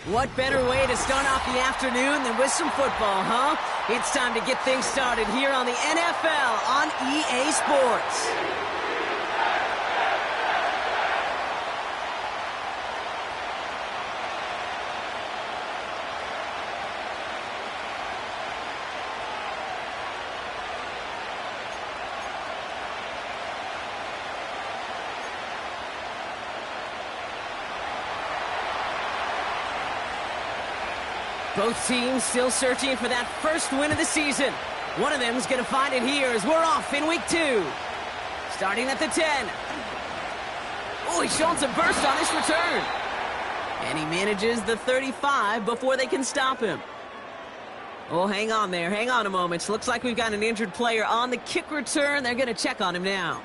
What better way to start off the afternoon than with some football, huh? It's time to get things started here on the NFL on EA Sports. Both teams still searching for that first win of the season. One of them is going to find it here as we're off in week 2. Starting at the 10. Oh, he's showing some burst on this return. And he manages the 35 before they can stop him. Oh, hang on there. Hang on a moment. Looks like we've got an injured player on the kick return. They're going to check on him now.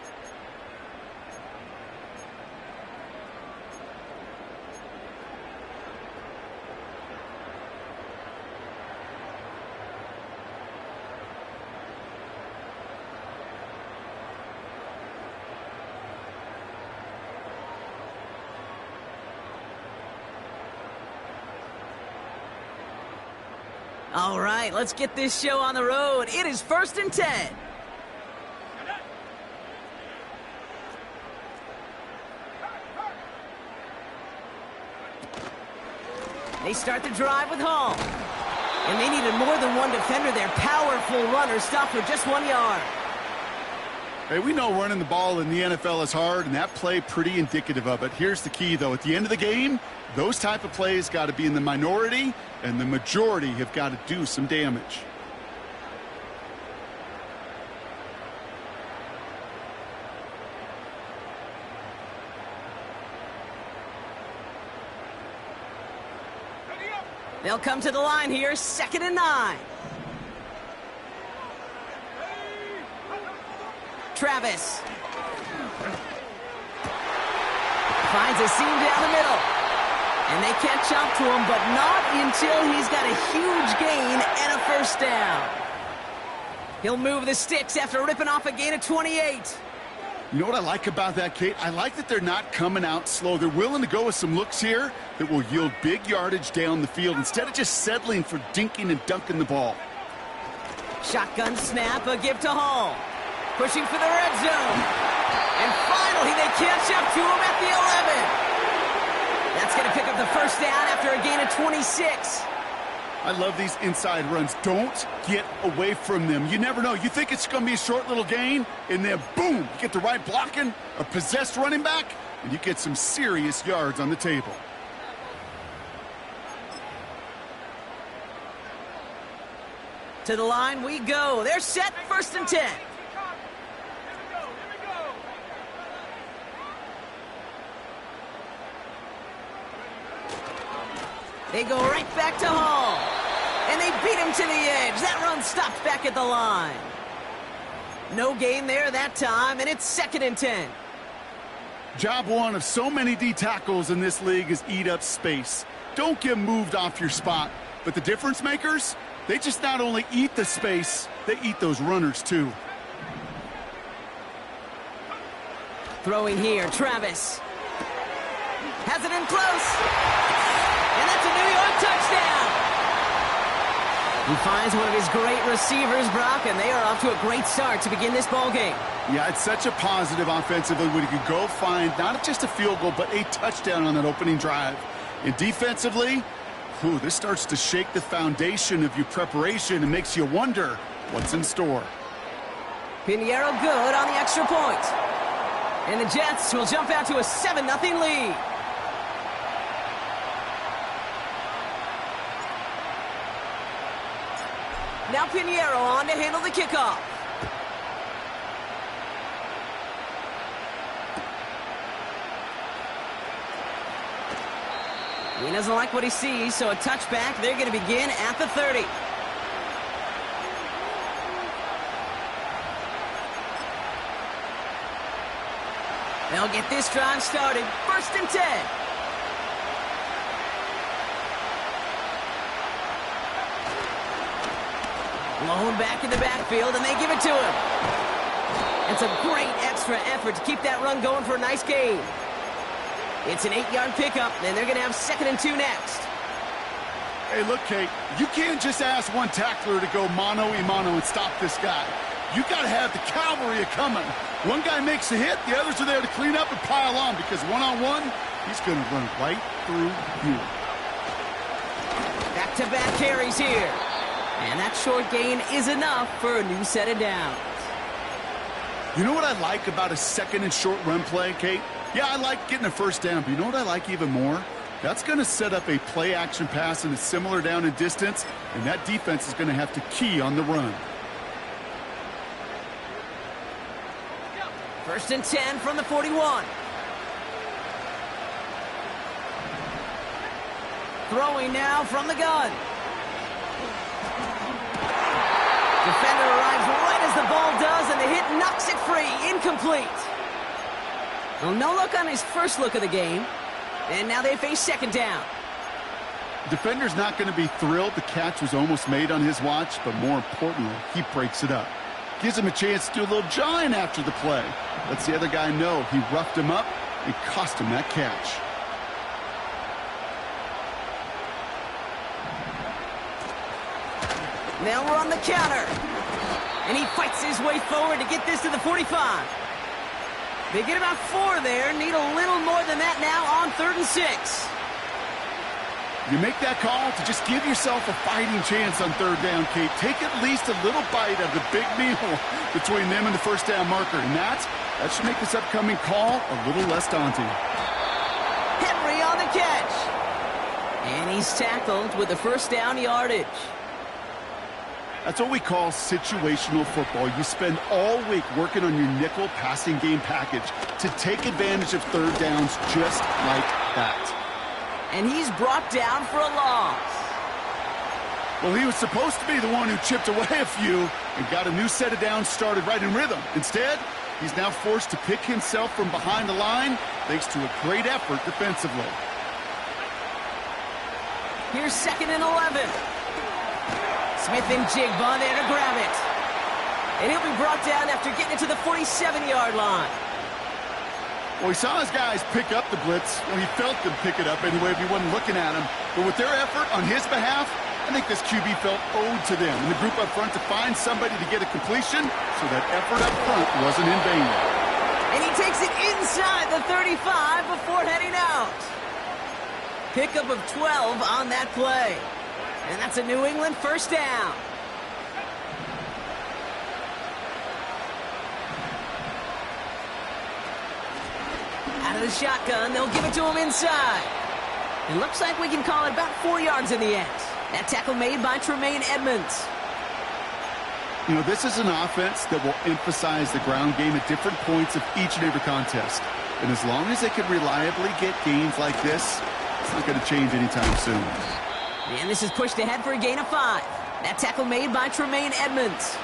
All right, let's get this show on the road. It is 1st and 10. They start the drive with Hall. And they needed more than one defender. Their powerful runner stopped for just 1 yard. Hey, we know running the ball in the NFL is hard, and that play pretty indicative of it. Here's the key, though. At the end of the game, those type of plays got to be in the minority, and the majority have got to do some damage. They'll come to the line here, 2nd and 9. Travis. Finds a seam down the middle. And they catch up to him, but not until he's got a huge gain and a first down. He'll move the sticks after ripping off a gain of 28. You know what I like about that, Kate? I like that they're not coming out slow. They're willing to go with some looks here that will yield big yardage down the field instead of just settling for dinking and dunking the ball. Shotgun snap, a give to Hall. Pushing for the red zone. And finally, they catch up to him at the 11. That's going to pick up the first down after a gain of 26. I love these inside runs. Don't get away from them. You never know. You think it's going to be a short little gain, and then boom, you get the right blocking, a possessed running back, and you get some serious yards on the table. To the line we go. They're set, 1st and 10. They go right back to Hall. And they beat him to the edge. That run stopped back at the line. No gain there that time, and it's 2nd and 10. Job one of so many D tackles in this league is eat up space. Don't get moved off your spot. But the difference makers, they just not only eat the space, they eat those runners too. Throwing here, Travis. Has it in close. And that's a New York touchdown. He finds one of his great receivers, Brock, and they are off to a great start to begin this ball game. Yeah, it's such a positive offensively when you could go find not just a field goal, but a touchdown on that opening drive. And defensively, this starts to shake the foundation of your preparation and makes you wonder what's in store. Pinheiro good on the extra point. And the Jets will jump out to a 7-0 lead. Now Pinheiro on to handle the kickoff. He doesn't like what he sees, so a touchback. They're going to begin at the 30. They'll get this drive started. 1st and 10. Blown back in the backfield, and they give it to him. It's a great extra effort to keep that run going for a nice gain. It's an 8-yard pickup, and they're going to have 2nd and 2 next. Hey, look, Kate, you can't just ask one tackler to go mano-a-mano and stop this guy. You got to have the cavalry coming. One guy makes a hit, the others are there to clean up and pile on, because one-on-one, he's going to run right through you. Back-to-back carries here. And that short gain is enough for a new set of downs. You know what I like about a second and short run play, Kate? Yeah, I like getting a first down, but you know what I like even more? That's going to set up a play-action pass in a similar down and distance, and that defense is going to have to key on the run. 1st and 10 from the 41. Throwing now from the gun. Defender arrives right as the ball does, and the hit knocks it free. Incomplete. Well, no look on his first look of the game. And now they face 2nd down. Defender's not going to be thrilled the catch was almost made on his watch, but more importantly, he breaks it up. Gives him a chance to do a little jawing after the play. Lets the other guy know he roughed him up and cost him that catch. Now we're on the counter. And he fights his way forward to get this to the 45. They get about 4 there. Need a little more than that now on 3rd and 6. You make that call to just give yourself a fighting chance on 3rd down, Kate. Take at least a little bite of the big meal between them and the first down marker. And that should make this upcoming call a little less daunting. Henry on the catch. And he's tackled with the first down yardage. That's what we call situational football. You spend all week working on your nickel passing game package to take advantage of 3rd downs just like that. And he's brought down for a loss. Well, he was supposed to be the one who chipped away a few and got a new set of downs started right in rhythm. Instead, he's now forced to pick himself from behind the line thanks to a great effort defensively. Here's 2nd and 11. Smith and Jigba there to grab it. And he'll be brought down after getting it to the 47-yard line. Well, he saw his guys pick up the blitz. Well, he felt them pick it up anyway if he wasn't looking at him. But with their effort on his behalf, I think this QB felt owed to them and the group up front to find somebody to get a completion, so that effort up front wasn't in vain. And he takes it inside the 35 before heading out. Pickup of 12 on that play. And that's a New England first down. Out of the shotgun, they'll give it to him inside. It looks like we can call it about 4 yards in the end. That tackle made by Tremaine Edmonds. You know, this is an offense that will emphasize the ground game at different points of each and every contest. And as long as they can reliably get gains like this, it's not going to change anytime soon. And this is pushed ahead for a gain of 5. That tackle made by Tremaine Edmonds.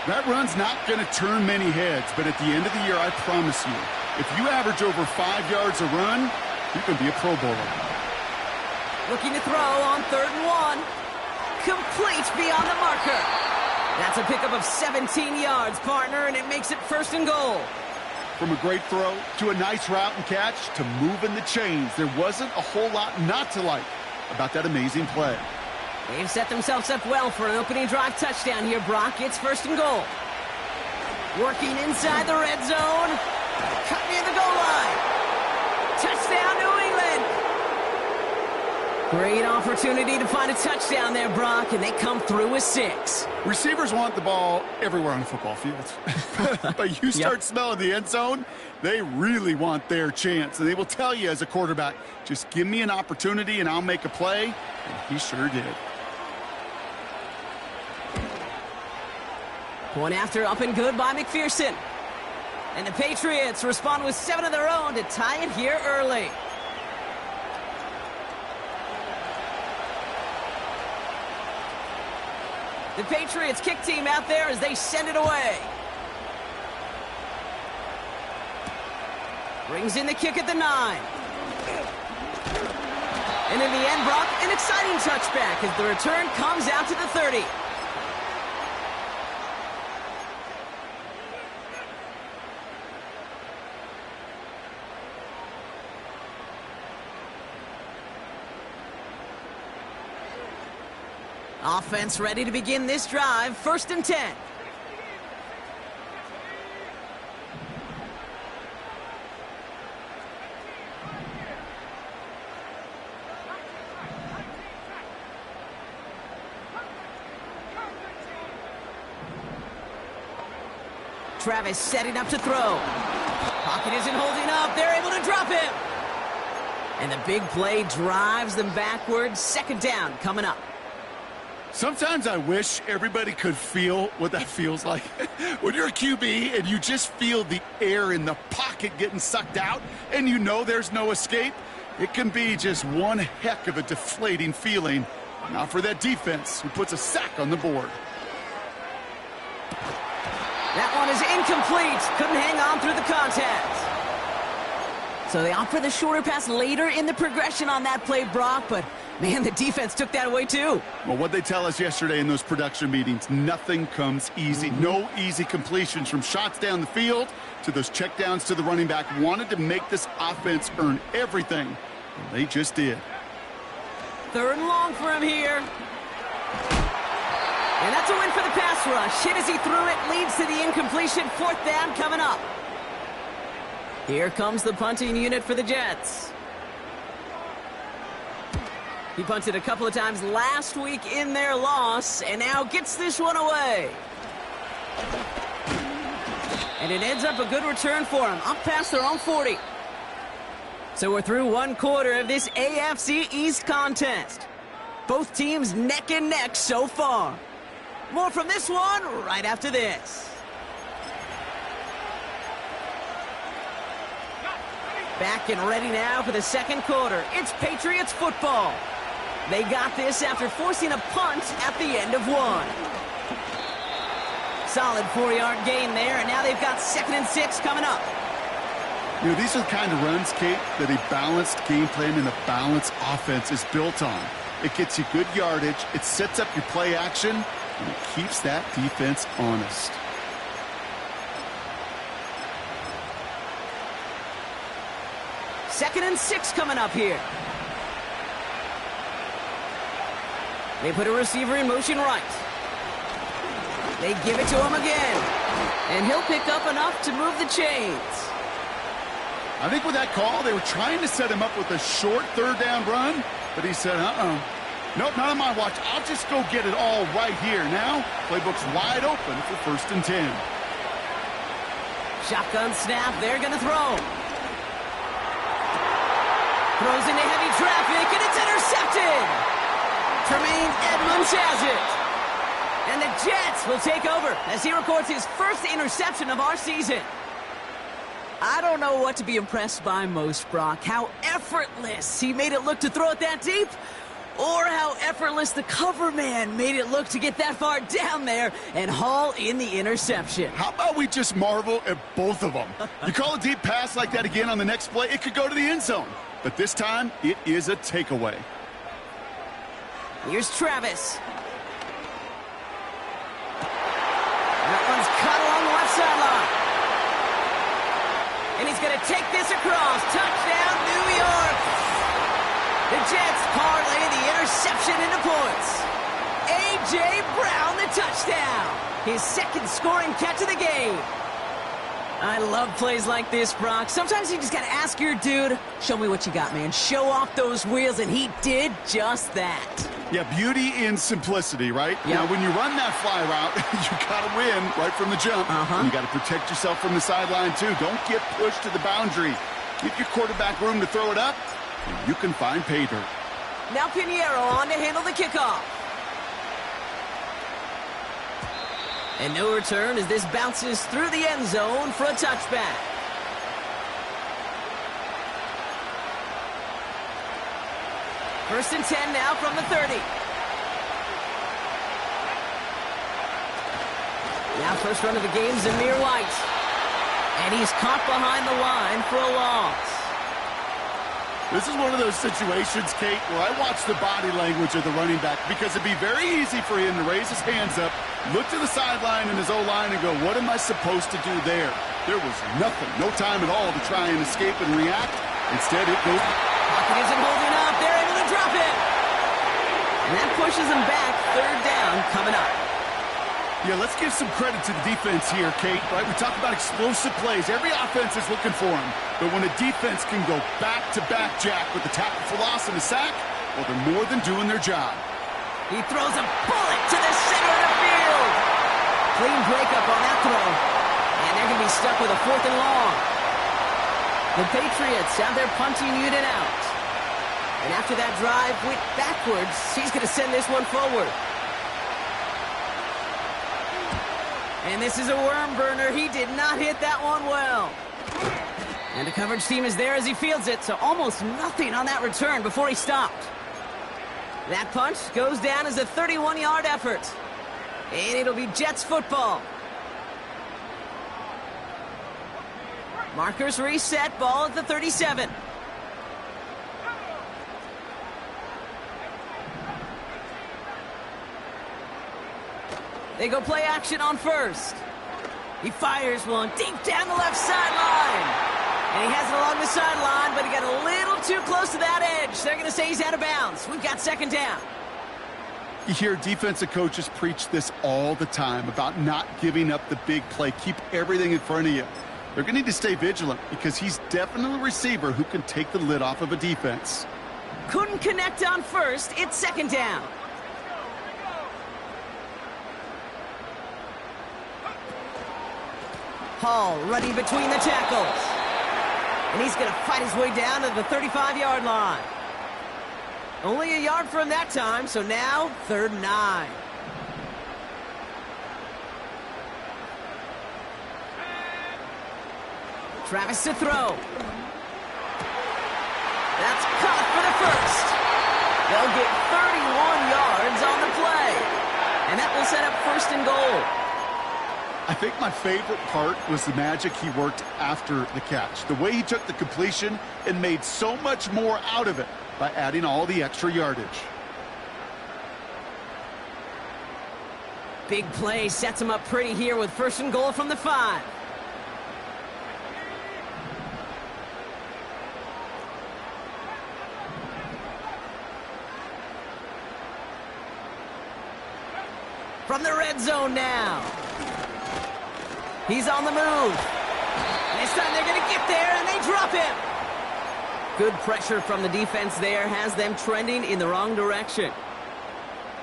That run's not going to turn many heads, but at the end of the year, I promise you, if you average over 5 yards a run, you can be a Pro Bowler. Looking to throw on 3rd and 1. Complete beyond the marker. That's a pickup of 17 yards, partner, and it makes it 1st and goal. From a great throw to a nice route and catch to moving the chains, there wasn't a whole lot not to like about that amazing play. They've set themselves up well for an opening drive touchdown here, Brock. It's 1st and goal. Working inside the red zone. Cut near the goal line. Touchdown, New England. Great opportunity to find a touchdown there, Brock, and they come through with 6. Receivers want the ball everywhere on the football field. But you start smelling the end zone, they really want their chance. And they will tell you as a quarterback, just give me an opportunity and I'll make a play. And he sure did. Point after up and good by McPherson. And the Patriots respond with 7 of their own to tie it here early. The Patriots kick team out there as they send it away. Brings in the kick at the 9. And in the end, Brock, an exciting touchback as the return comes out to the 30. Offense ready to begin this drive. 1st and 10. Travis setting up to throw. Pocket isn't holding up. They're able to drop him. And the big play drives them backwards. 2nd down coming up. Sometimes I wish everybody could feel what that feels like. When you're a QB and you just feel the air in the pocket getting sucked out and you know there's no escape, it can be just one heck of a deflating feeling. Not for that defense who puts a sack on the board. That one is incomplete. Couldn't hang on through the contact. So they opt for the shorter pass later in the progression on that play, Brock, but man, the defense took that away too. Well, what they tell us yesterday in those production meetings, nothing comes easy. No easy completions from shots down the field to those checkdowns to the running back. Wanted to make this offense earn everything, and they just did. 3rd and long for him here. And that's a win for the pass rush. Hit as he threw it, leads to the incompletion. 4th down coming up. Here comes the punting unit for the Jets. He punted a couple of times last week in their loss, and now gets this one away. And it ends up a good return for him, up past their own 40. So we're through 1 quarter of this AFC East contest. Both teams neck and neck so far. More from this one right after this. Back and ready now for the 2nd quarter. It's Patriots football. They got this after forcing a punt at the end of 1. Solid 4-yard gain there, and now they've got 2nd and 6 coming up. You know, these are the kind of runs, Kate, that a balanced game plan and a balanced offense is built on. It gets you good yardage, it sets up your play action, and it keeps that defense honest. Second and 6 coming up here. They put a receiver in motion right. They give it to him again. And he'll pick up enough to move the chains. I think with that call, they were trying to set him up with a short 3rd down run, but he said, nope, not on my watch. I'll just go get it all right here. Now, playbook's wide open for 1st and 10. Shotgun snap, they're going to throw. Throws into heavy traffic, and it's intercepted. Tremaine Edmonds has it. And the Jets will take over as he records his 1st interception of our season. I don't know what to be impressed by most, Brock. How effortless he made it look to throw it that deep, or how effortless the cover man made it look to get that far down there and haul in the interception. How about we just marvel at both of them? You call a deep pass like that again on the next play, it could go to the end zone. But this time, it is a takeaway. Here's Travis. That one's cut along the left sideline. And he's going to take this across. Touchdown, New York. The Jets parlay the interception into points. A.J. Brown, the touchdown. His 2nd scoring catch of the game. I love plays like this, Brock. Sometimes you just got to ask your dude, show me what you got, man. Show off those wheels, and he did just that. Yeah, beauty in simplicity, right? Yep. Now, when you run that fly route, you got to win right from the jump. And you got to protect yourself from the sideline, too. Don't get pushed to the boundary. Give your quarterback room to throw it up, and you can find pay dirt. Now Pinheiro on to handle the kickoff. And no return as this bounces through the end zone for a touchback. First and 10 now from the 30. Now first run of the game, Zamir White. And he's caught behind the line for a loss. This is one of those situations, Kate, where I watch the body language of the running back because it'd be very easy for him to raise his hands up, look to the sideline and his O-line and go, what am I supposed to do there? There was nothing, no time at all to try and escape and react. Instead, it goes. Pocket isn't holding up. They're able to drop it. And that pushes them back. Third down coming up. Yeah, let's give some credit to the defense here, Kate. Right? We talk about explosive plays. Every offense is looking for them. But when a defense can go back-to-back, Jack, with the tackle for loss and a sack, well, they're more than doing their job. He throws a bullet to the center of the field. Clean breakup on that throw. And they're going to be stuck with a 4th and long. The Patriots have their punting unit out. And after that drive went backwards, he's going to send this one forward. And this is a worm burner. He did not hit that one well. And the coverage team is there as he fields it, so almost nothing on that return before he stopped. That punch goes down as a 31-yard effort. And it'll be Jets football. Markers reset, ball at the 37. They go play action on first. He fires one deep down the left sideline. And he has it along the sideline, but he got a little too close to that edge. They're going to say he's out of bounds. We've got 2nd down. You hear defensive coaches preach this all the time about not giving up the big play. Keep everything in front of you. They're going to need to stay vigilant because he's definitely a receiver who can take the lid off of a defense. Couldn't connect on first. It's 2nd down. Hall running between the tackles. And he's going to fight his way down to the 35-yard line. Only a yard from that time, so now 3rd and 9. Travis to throw. That's caught for the first. They'll get 31 yards on the play. And that will set up 1st and goal. I think my favorite part was the magic he worked after the catch. The way he took the completion and made so much more out of it by adding all the extra yardage. Big play sets him up pretty here with 1st and goal from the 5. From the red zone now. He's on the move. This time they're going to get there, and they drop him. Good pressure from the defense there has them trending in the wrong direction.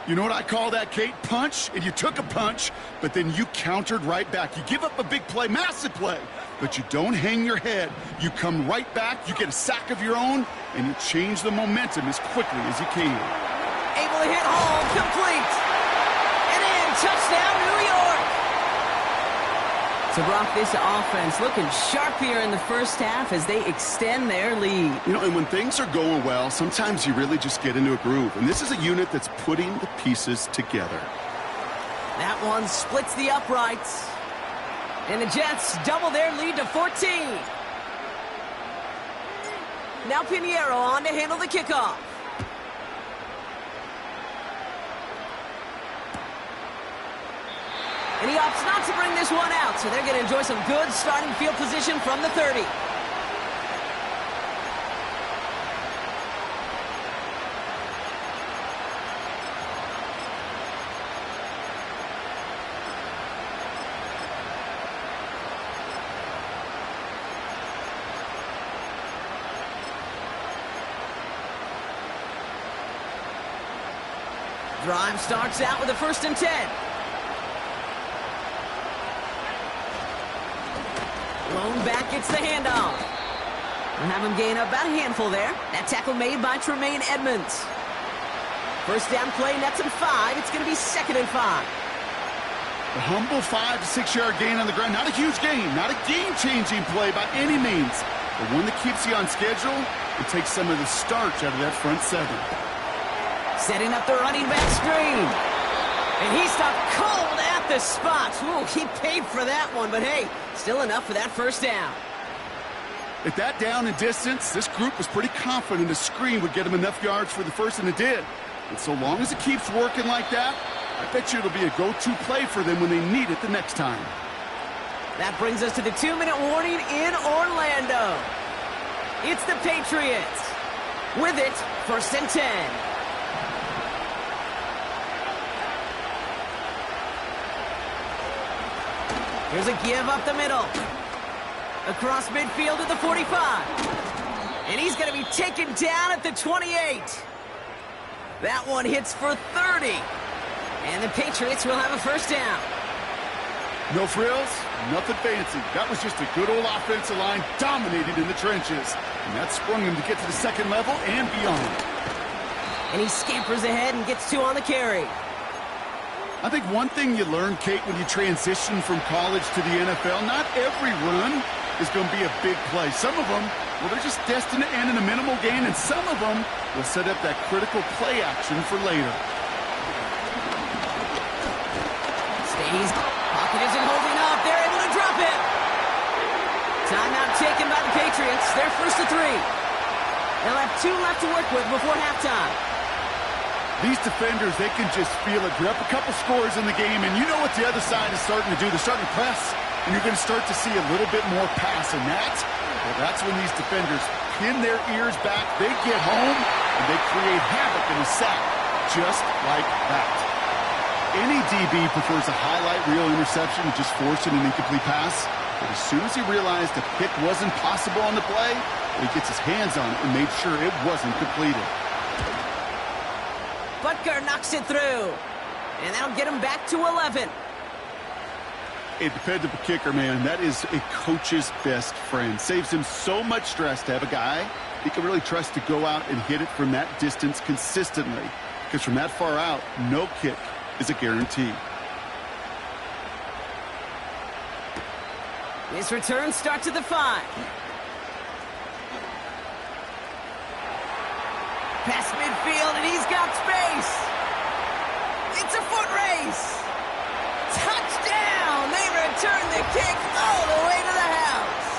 You know what I call that, Kate? Punch, and you took a punch, but then you countered right back. You give up a big play, massive play, but you don't hang your head. You come right back, you get a sack of your own, and you change the momentum as quickly as you can. Able to hit home, complete. And in, touchdown, New York. So, Brock, this offense looking sharp here in the first half as they extend their lead. You know, and when things are going well, sometimes you really just get into a groove. And this is a unit that's putting the pieces together. That one splits the uprights. And the Jets double their lead to 14. Now Pinheiro on to handle the kickoff. And he opts not to bring this one out, so they're going to enjoy some good starting field position from the 30. Drive starts out with a 1st and 10. Lone back gets the handoff. We'll have him gain about a handful there. That tackle made by Tremaine Edmonds. 1st down play, nets him 5. It's going to be 2nd and 5. A humble 5 to 6 yard gain on the ground. Not a huge gain, not a game-changing play by any means, but one that keeps you on schedule and takes some of the starch out of that front 7. Setting up the running back screen. And he stopped cold at the spot. Ooh, he paid for that one, but hey, still enough for that 1st down. At that down and distance, this group was pretty confident a screen would get him enough yards for the 1st, and it did. And so long as it keeps working like that, I bet you it'll be a go-to play for them when they need it the next time. That brings us to the 2-minute warning in Orlando. It's the Patriots. With it, 1st and 10. Here's a give up the middle. Across midfield to the 45. And he's going to be taken down at the 28. That one hits for 30. And the Patriots will have a first down. No frills, nothing fancy. That was just a good old offensive line dominated in the trenches. And that sprung him to get to the second level and beyond. And he scampers ahead and gets 2 on the carry. I think one thing you learn, Kate, when you transition from college to the NFL, not every run is going to be a big play. Some of them, well, they're just destined to end in a minimal gain, and some of them will set up that critical play action for later. Stays. Pocket isn't holding up. They're able to drop it. Timeout taken by the Patriots. They're first to 3. They'll have 2 left to work with before halftime. These defenders, they can just feel it. Grab a couple scores in the game, and you know what the other side is starting to do. They're starting to press, and you're going to start to see a little bit more pass. And that's when these defenders pin their ears back. They get home, and they create havoc in the sack, just like that. Any DB prefers a highlight reel interception and just forcing an incomplete pass. But as soon as he realized a pick wasn't possible on the play, he gets his hands on it and made sure it wasn't completed. Butker knocks it through, and that'll get him back to 11. A dependable kicker, man, that is a coach's best friend. Saves him so much stress to have a guy he can really trust to go out and hit it from that distance consistently. Because from that far out, no kick is a guarantee. This return starts at the 5. Past midfield, and he's got space. It's a foot race. Touchdown! They return the kick all the way to the house.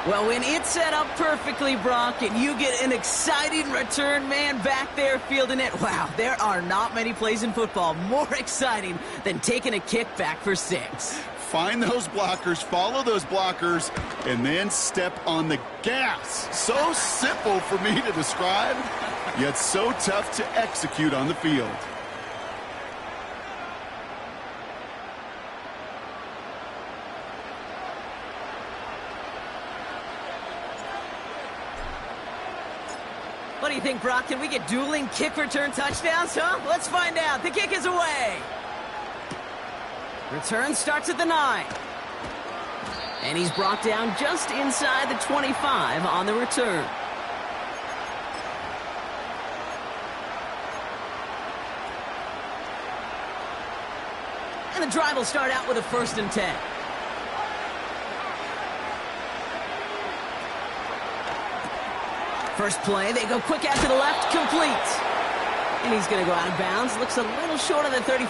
Well, when it's set up perfectly, Brock, and you get an exciting return man back there fielding it, wow, there are not many plays in football more exciting than taking a kick back for 6. Find those blockers, follow those blockers, and then step on the gas. So simple for me to describe, yet so tough to execute on the field. What do you think, Brock? Can we get dueling kick return touchdowns, huh? Let's find out. The kick is away. Return starts at the 9. And he's brought down just inside the 25 on the return. And the drive will start out with a 1st and 10. First play, they go quick out to the left, complete. And he's going to go out of bounds. Looks a little short of the 35.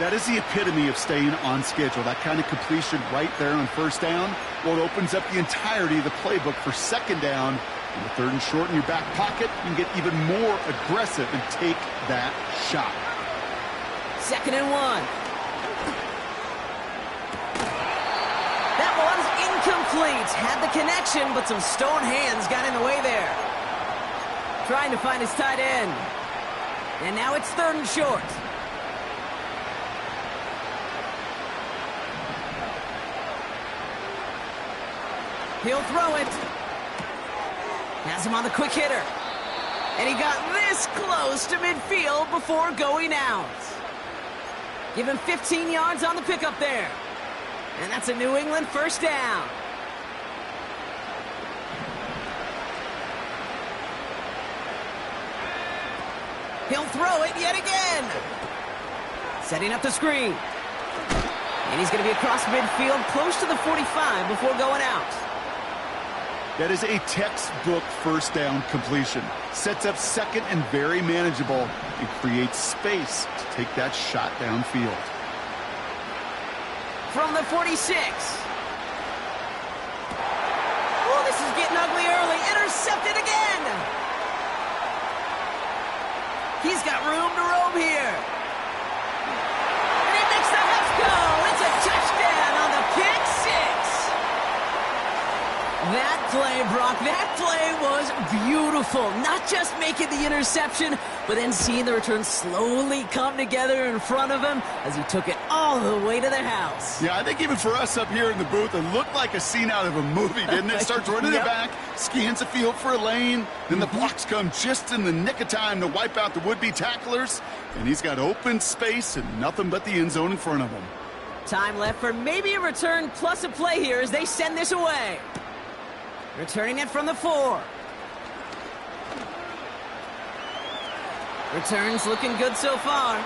That is the epitome of staying on schedule. That kind of completion right there on 1st down. Well, it opens up the entirety of the playbook for 2nd down. In the 3rd and short in your back pocket, you can get even more aggressive and take that shot. 2nd and 1. That one's incomplete. Had the connection, but some stone hands got in the way there. Trying to find his tight end. And now it's 3rd and short. He'll throw it. Has him on the quick hitter. And he got this close to midfield before going out. Give him 15 yards on the pickup there. And that's a New England 1st down. He'll throw it yet again. Setting up the screen. And he's going to be across midfield, close to the 45 before going out. That is a textbook 1st down completion. Sets up 2nd and very manageable and creates space to take that shot downfield. From the 46. Oh, this is getting ugly early. Intercepted again. He's got room to roam here. And he makes the Huffs go. It's a touchdown on the pick 6. that play, Brock. That play was beautiful. Not just making the interception, but then seeing the return slowly come together in front of him as he took it all the way to the house. Yeah, I think even for us up here in the booth, it looked like a scene out of a movie, didn't it? Starts running Yep. it back, scans the field for a lane, then the blocks come just in the nick of time to wipe out the would-be tacklers, and he's got open space and nothing but the end zone in front of him. Time left for maybe a return plus a play here as they send this away. Returning it from the 4. Returns looking good so far.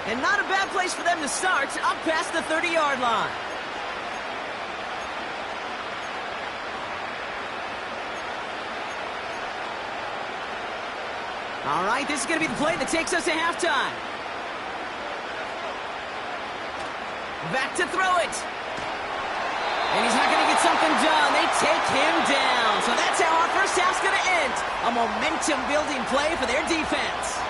And not a bad place for them to start, up past the 30-yard line. All right, this is going to be the play that takes us to halftime. Back to throw it. And he's not going to get something done. They take him down. So that's how our first half's going to end. A momentum-building play for their defense.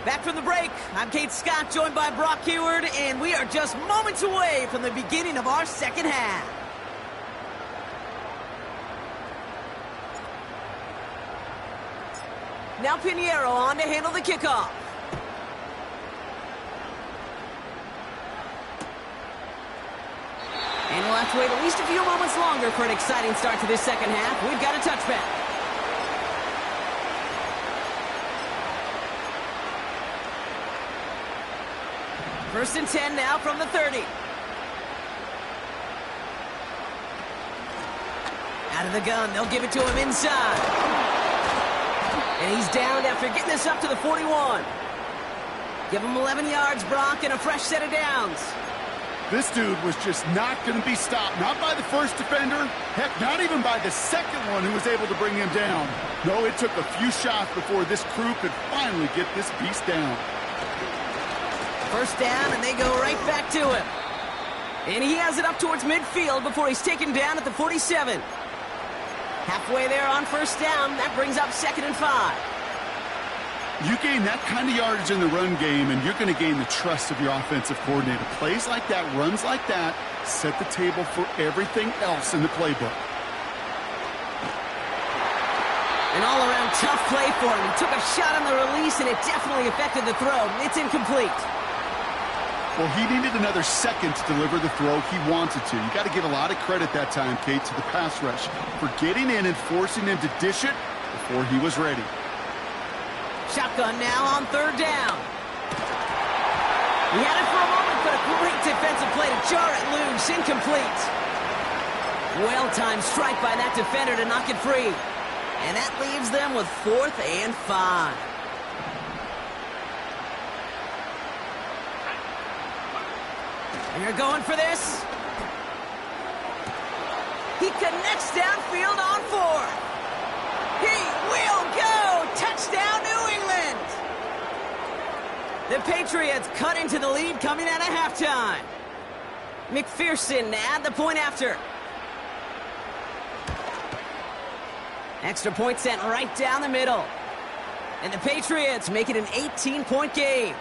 Back from the break, I'm Kate Scott, joined by Brock Heward, and we are just moments away from the beginning of our second half. Now Pinheiro on to handle the kickoff. And we'll have to wait at least a few moments longer for an exciting start to this second half. We've got a touchback. First and 10 now from the 30. Out of the gun, they'll give it to him inside. And he's down after getting this up to the 41. Give him 11 yards, Brock, and a fresh set of downs. This dude was just not going to be stopped. Not by the first defender. Heck, not even by the second one who was able to bring him down. No, it took a few shots before this crew could finally get this beast down. First down, and they go right back to him. And he has it up towards midfield before he's taken down at the 47. Halfway there on first down, that brings up 2nd and 5. You gain that kind of yardage in the run game, and you're going to gain the trust of your offensive coordinator. Plays like that, runs like that, set the table for everything else in the playbook. An all-around tough play for him. He took a shot on the release, and it definitely affected the throw. It's incomplete. Well, he needed another second to deliver the throw he wanted to. You got to give a lot of credit that time, Kate, to the pass rush for getting in and forcing him to dish it before he was ready. Shotgun now on third down. He had it for a moment, but a great defensive play to jar it loose. Incomplete. Well-timed strike by that defender to knock it free. And that leaves them with 4th and 5. And you're going for this. He connects downfield on 4th. He will go. Touchdown, New England. The Patriots cut into the lead coming out of halftime. McPherson to add the point after. Extra point sent right down the middle. And the Patriots make it an 18-point game.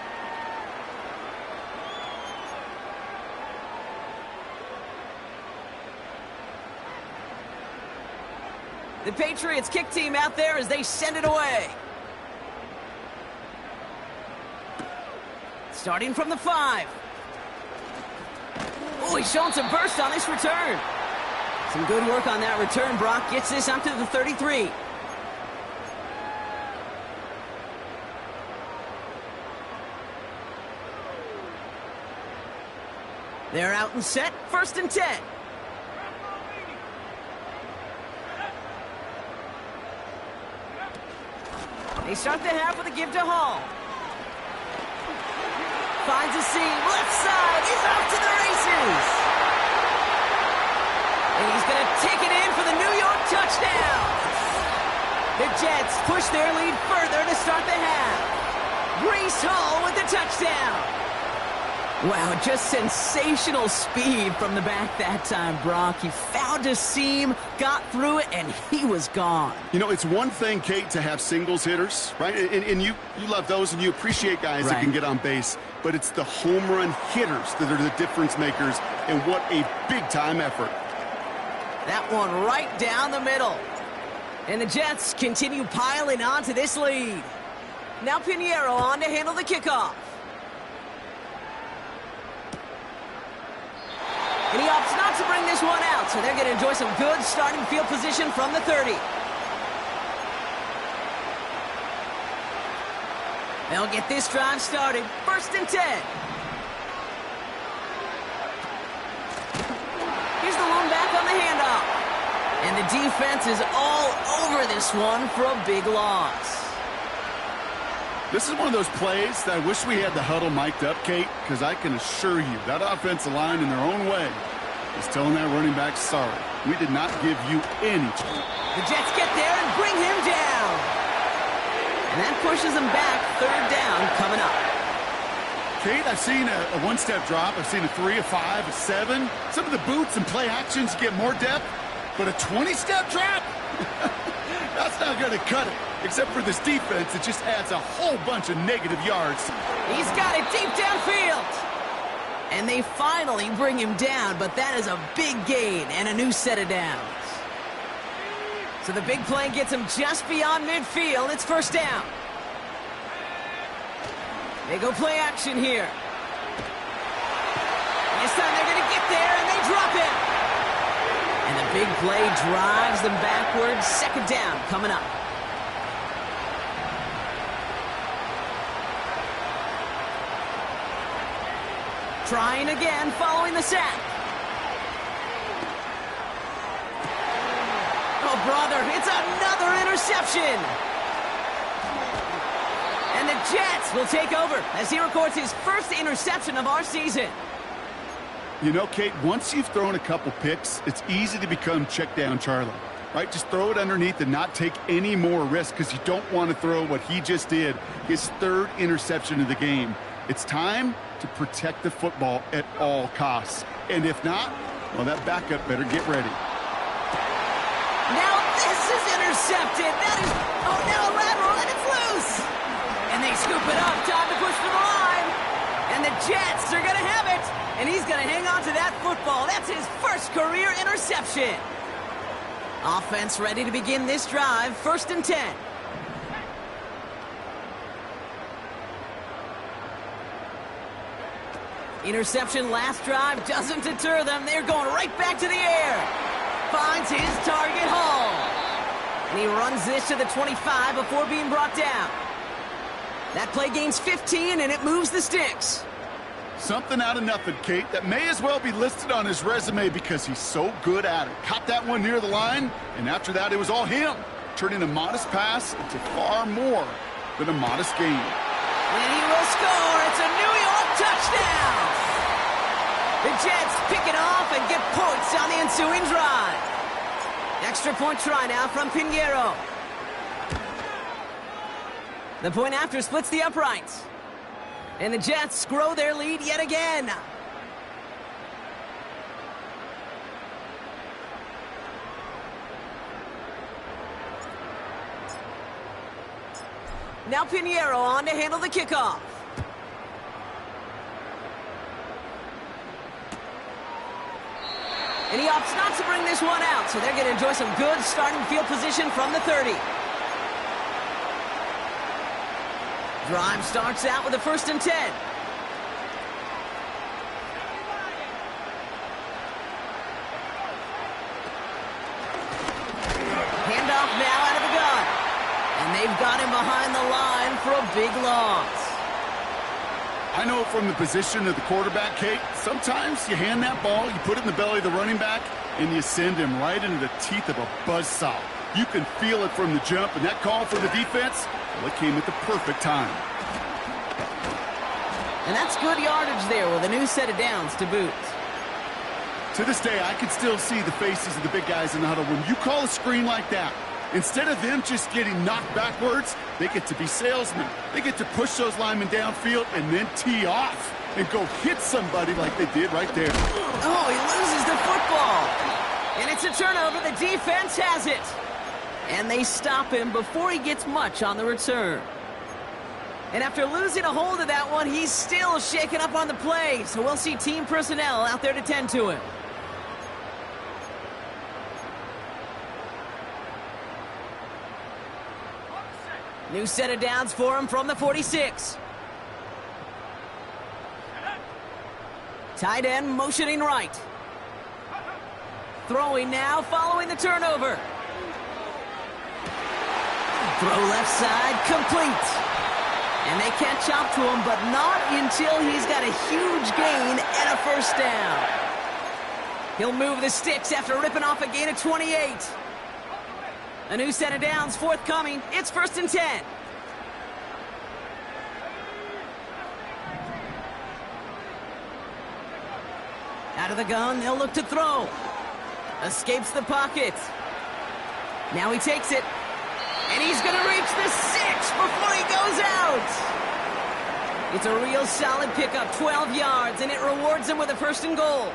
The Patriots kick team out there as they send it away. Starting from the 5. Oh, he's showing some burst on this return. Some good work on that return. Brock gets this up to the 33. They're out and set. 1st and 10. They start the half with a give to Hall. Finds a seam. Left side. He's off to the races. And he's going to take it in for the New York touchdown! The Jets push their lead further to start the half. Breece Hall with the touchdown. Wow, just sensational speed from the back that time, Brock. He found a seam, got through it, and he was gone. You know, it's one thing, Kate, to have singles hitters, right? And you love those, and you appreciate guys that can get on base. But it's the home run hitters that are the difference makers, and what a big-time effort. That one right down the middle. And the Jets continue piling on to this lead. Now Pinheiro on to handle the kickoff. And he opts not to bring this one out, so they're going to enjoy some good starting field position from the 30. They'll get this drive started. 1st and 10. Here's the one back on the handoff. And the defense is all over this one for a big loss. This is one of those plays that I wish we had the huddle mic'd up, Kate, because I can assure you that offensive line in their own way is telling that running back, sorry, we did not give you any chance. The Jets get there and bring him down. And that pushes him back. 3rd down coming up. Kate, I've seen a one-step drop. I've seen a 3, a 5, a 7. Some of the boots and play actions get more depth, but a 20-step drop? That's not going to cut it. Except for this defense, it just adds a whole bunch of negative yards. He's got it deep downfield. And they finally bring him down, but that is a big gain and a new set of downs. So the big play gets him just beyond midfield. It's 1st down. They go play action here. This time they're going to get there, and they drop it. And the big play drives them backwards. 2nd down coming up. Trying again following the sack. Oh, brother, it's another interception. And the Jets will take over as he records his 1st interception of our season. You know, Kate, once you've thrown a couple picks, it's easy to become check down Charlie, right? Just throw it underneath and not take any more risk because you don't want to throw what he just did, his 3rd interception of the game. It's time to protect the football at all costs. And if not, well, that backup better get ready. Now this is intercepted. That is, oh, now a lateral, and it's loose. And they scoop it up. Time to push to the line. And the Jets are going to have it. And he's going to hang on to that football. That's his 1st career interception. Offense ready to begin this drive. 1st and 10. Interception last drive doesn't deter them. They're going right back to the air. Finds his target, Hall. And he runs this to the 25 before being brought down. That play gains 15, and it moves the sticks. Something out of nothing, Kate, that may as well be listed on his resume because he's so good at it. Caught that one near the line, and after that, it was all him, turning a modest pass into far more than a modest gain. And he will score. It's a New York touchdown. The Jets pick it off and get points on the ensuing drive. Extra point try now from Pinheiro. The point after splits the uprights. And the Jets grow their lead yet again. Now Pinheiro on to handle the kickoff. And he opts not to bring this one out, so they're going to enjoy some good starting field position from the 30. Drive starts out with a 1st and 10. Handoff now out of the gun. And they've got him behind the line for a big loss. I know from the position of the quarterback, Kate, sometimes you hand that ball, you put it in the belly of the running back, and you send him right into the teeth of a buzzsaw. You can feel it from the jump, and that call for the defense, well, it came at the perfect time. And that's good yardage there with a new set of downs to boot. To this day, I can still see the faces of the big guys in the huddle. When you call a screen like that, instead of them just getting knocked backwards, they get to be salesmen. They get to push those linemen downfield and then tee off and go hit somebody like they did right there. Oh, he loses the football. And it's a turnover. The defense has it. And they stop him before he gets much on the return. And after losing a hold of that one, he's still shaken up on the play. So we'll see team personnel out there to tend to him. New set of downs for him from the 46. Tight end motioning right. Throwing now following the turnover. Throw left side, complete. And they catch up to him, but not until he's got a huge gain and a first down. He'll move the sticks after ripping off a gain of 28. A new set of downs forthcoming. It's 1st and 10. Out of the gun, they'll look to throw. Escapes the pocket. Now he takes it. And he's going to reach the 6 before he goes out. It's a real solid pickup, 12 yards, and it rewards him with a 1st and goal.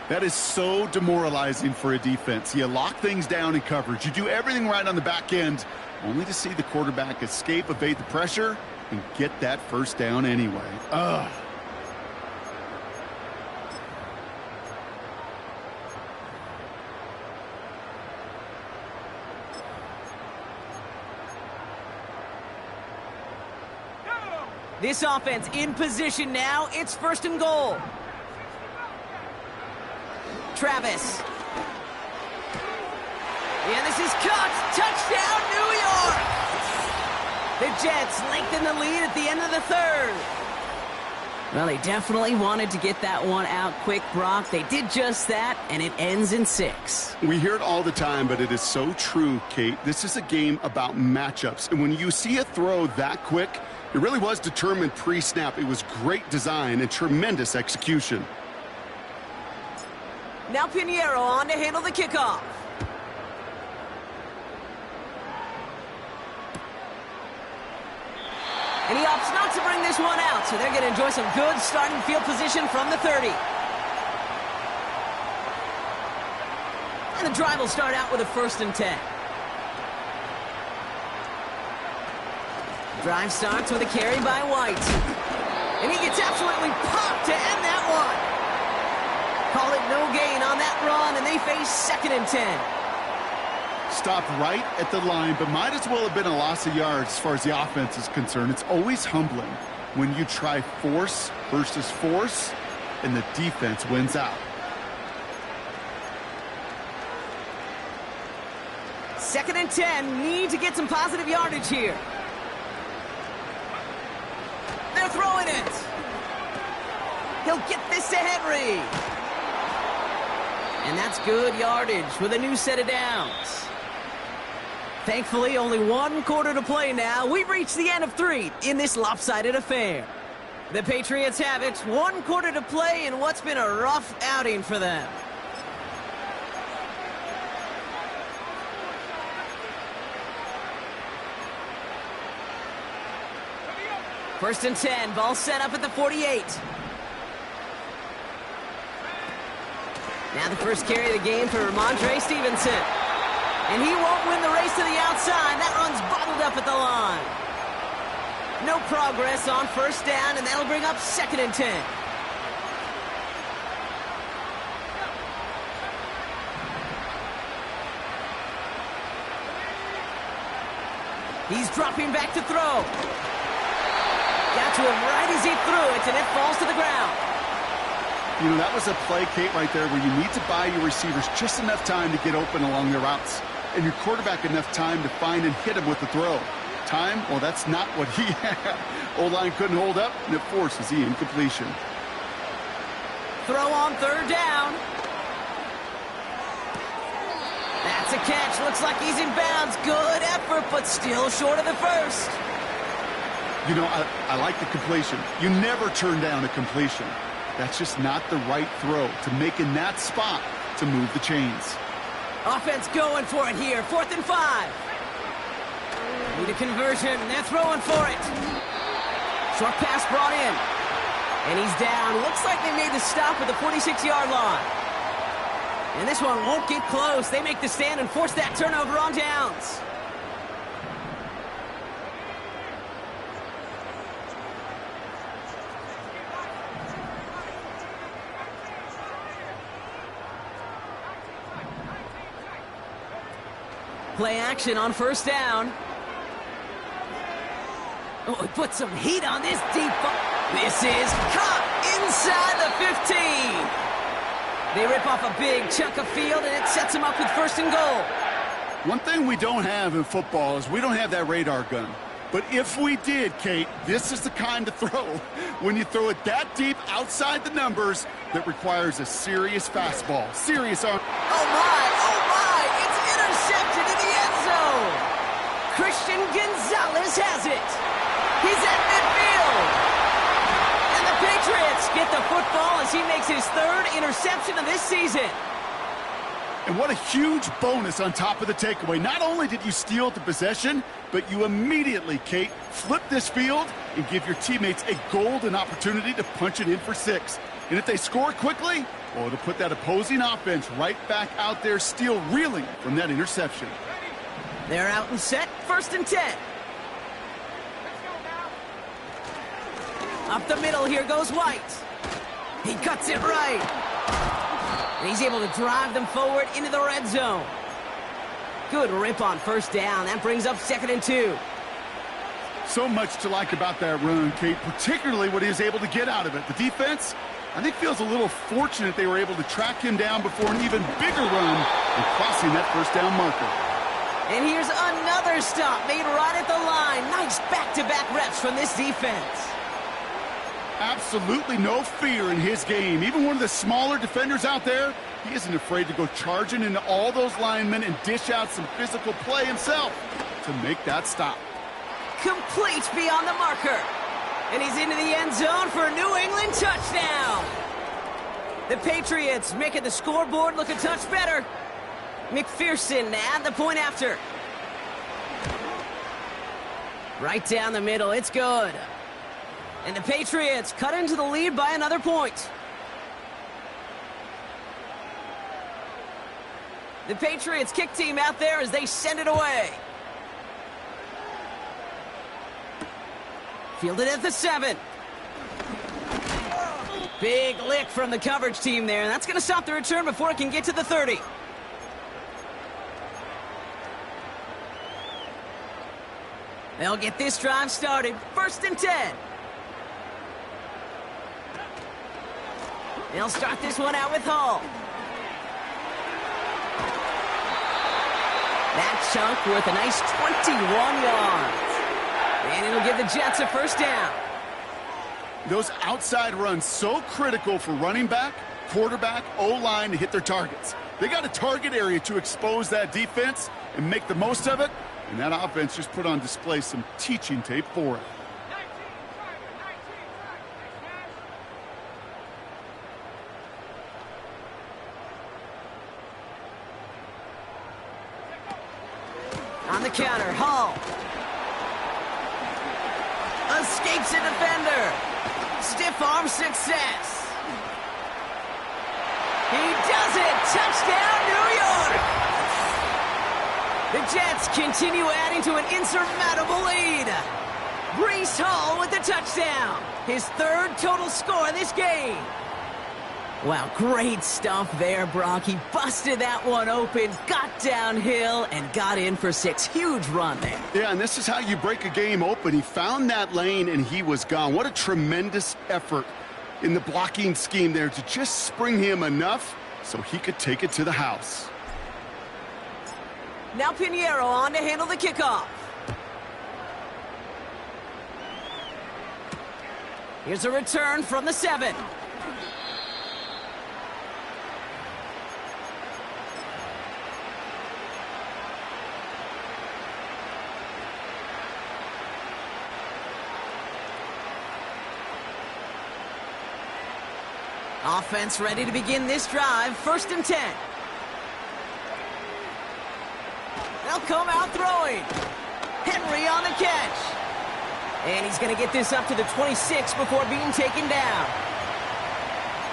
That is so demoralizing for a defense. You lock things down in coverage. You do everything right on the back end, only to see the quarterback escape, evade the pressure, and get that first down anyway. Ugh. This offense in position now. It's 1st and goal. Travis. And this is cut. Touchdown, New York. The Jets lengthen the lead at the end of the 3rd. Well, they definitely wanted to get that one out quick, Brock. They did just that, and it ends in 6. We hear it all the time, but it is so true, Kate. This is a game about matchups. And when you see a throw that quick, it really was determined pre-snap. It was great design and tremendous execution. Now Pinheiro on to handle the kickoff. And he opts not to bring this one out, so they're going to enjoy some good starting field position from the 30. And the drive will start out with a 1st and 10. Drive starts with a carry by White. And he gets absolutely popped to end that one. Call it no gain on that run, and they face 2nd and 10. Stopped right at the line, but might as well have been a loss of yards as far as the offense is concerned. It's always humbling when you try force versus force, and the defense wins out. 2nd and 10, need to get some positive yardage here. They're throwing it. He'll get this to Henry. And that's good yardage with a new set of downs. Thankfully, only 1 quarter to play now. We've reached the end of 3 in this lopsided affair. The Patriots have it. 1 quarter to play in what's been a rough outing for them. First and 10, ball set up at the 48. Now the first carry of the game for Ramondre Stevenson. And he won't win the race to the outside. That run's bottled up at the line. No progress on 1st down, and that'll bring up 2nd and 10. He's dropping back to throw. Got to him right as he threw it, and it falls to the ground. You know, that was a play, Kate, right there where you need to buy your receivers just enough time to get open along their routes, and your quarterback enough time to find and hit him with the throw. Time? Well, that's not what he had. O-line couldn't hold up, and it forces the incompletion. Throw on 3rd down. That's a catch. Looks like he's in bounds. Good effort, but still short of the 1st. You know, I like the completion. You never turn down a completion. That's just not the right throw to make in that spot to move the chains. Offense going for it here. 4th and 5. Need a conversion. They're throwing for it. Short pass brought in. And he's down. Looks like they made the stop at the 46-yard line. And this one won't get close. They make the stand and force that turnover on downs. Play action on 1st down. Oh, he put some heat on this deep ball. This is caught inside the 15. They rip off a big chunk of field, and it sets them up with 1st and goal. One thing we don't have in football is we don't have that radar gun. But if we did, Kate, this is the kind of throw, when you throw it that deep outside the numbers, that requires a serious fastball, serious arm. Oh my, it's intercepted in the end zone. Christian Gonzalez has it. He's at midfield. And the Patriots get the football as he makes his 3rd interception of this season. And what a huge bonus on top of the takeaway. Not only did you steal the possession, but you immediately, Kate, flip this field and give your teammates a golden opportunity to punch it in for 6. And if they score quickly, well, it'll put that opposing offense right back out there, still reeling from that interception. They're out and set. 1st and 10. Up the middle, here goes White. He cuts it right. And he's able to drive them forward into the red zone. Good rip on 1st down. That brings up 2nd and 2. So much to like about that run, Kate, particularly what he was able to get out of it. The defense, I think, feels a little fortunate they were able to track him down before an even bigger run and crossing that 1st down marker. And here's another stop made right at the line. Nice back-to-back reps from this defense. Absolutely no fear in his game. Even one of the smaller defenders out there, he isn't afraid to go charging into all those linemen and dish out some physical play himself to make that stop. Complete beyond the marker. And he's into the end zone for a New England touchdown. The Patriots making the scoreboard look a touch better. McPherson at the point after. Right down the middle, it's good. And the Patriots cut into the lead by another point. The Patriots kick team out there as they send it away. Fielded at the 7. Big lick from the coverage team there. And that's going to stop the return before it can get to the 30. They'll get this drive started. 1st and 10. They'll start this one out with Hall. That chunk worth a nice 21 yards. And it'll give the Jets a 1st down. Those outside runs so critical for running back, quarterback, O-line to hit their targets. They got a target area to expose that defense and make the most of it. And that offense just put on display some teaching tape for it. On the counter, Hall. Escapes a defender. Stiff arm success. He does it. Touchdown, New York. The Jets continue adding to an insurmountable lead. Breece Hall with the touchdown. His 3rd total score this game. Wow, great stuff there, Brock. He busted that one open, got downhill, and got in for 6. Huge run there. Yeah, and this is how you break a game open. He found that lane, and he was gone. What a tremendous effort in the blocking scheme there to just spring him enough so he could take it to the house. Now Pinheiro on to handle the kickoff. Here's a return from the 7. Offense ready to begin this drive. 1st and 10. They'll come out throwing. Henry on the catch. And he's going to get this up to the 26 before being taken down.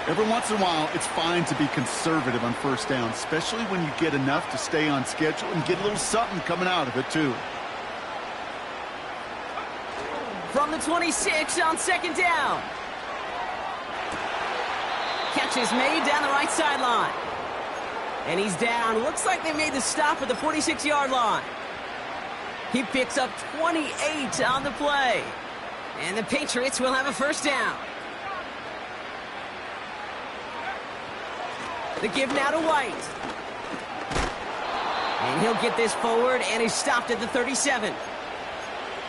Every once in a while, it's fine to be conservative on 1st down, especially when you get enough to stay on schedule and get a little something coming out of it, too. From the 26 on 2nd down. Catch is made down the right sideline. And he's down. Looks like they made the stop at the 46-yard line. He picks up 28 on the play. And the Patriots will have a 1st down. The give now to White. And he'll get this forward, and he's stopped at the 37.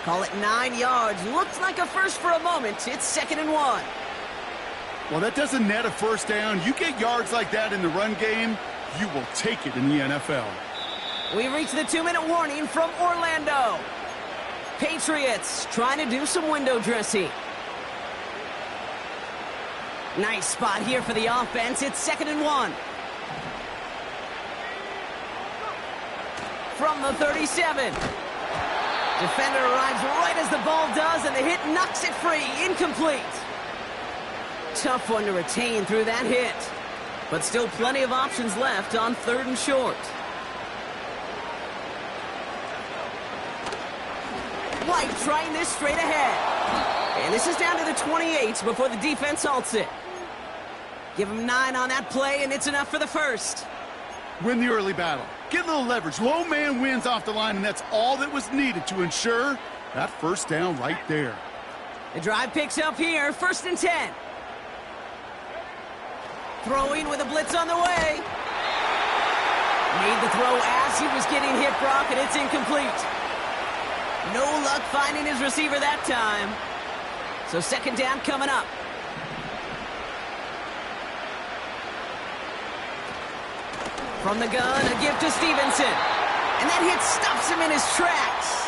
Call it 9 yards. Looks like a first for a moment. It's 2nd and 1. Well, that doesn't net a 1st down. You get yards like that in the run game, you will take it in the NFL. We reach the 2-minute warning from Orlando. Patriots trying to do some window dressing. Nice spot here for the offense. It's 2nd and 1. From the 37. Defender arrives right as the ball does, and the hit knocks it free. Incomplete. Tough one to retain through that hit. But still plenty of options left on 3rd and short. White trying this straight ahead. And this is down to the 28 before the defense halts it. Give him 9 on that play, and it's enough for the 1st. Win the early battle. Get a little leverage. Low man wins off the line, and that's all that was needed to ensure that 1st down right there. The drive picks up here. 1st and 10. Throwing with a blitz on the way. Made the throw as he was getting hit, Brock, and it's incomplete. No luck finding his receiver that time. So 2nd down coming up. From the gun, a give to Stevenson. And that hit stops him in his tracks.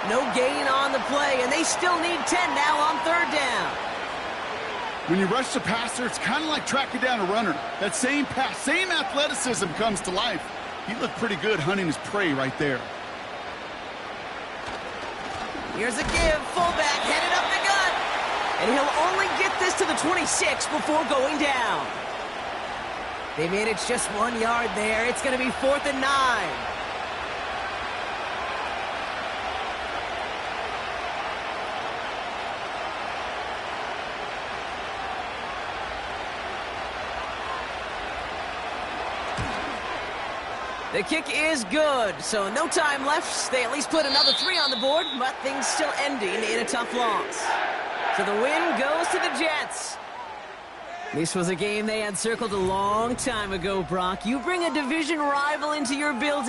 No gain on the play, and they still need 10 now on 3rd down. When you rush the passer, it's kind of like tracking down a runner. That same pass, same athleticism comes to life. He looked pretty good hunting his prey right there. Here's a give, fullback headed up the gut. And he'll only get this to the 26 before going down. They managed just 1 yard there. It's going to be 4th and 9. The kick is good, so no time left. They at least put another 3 on the board, but things still ending in a tough loss. So the win goes to the Jets. This was a game they had circled a long time ago, Brock. You bring a division rival into your building.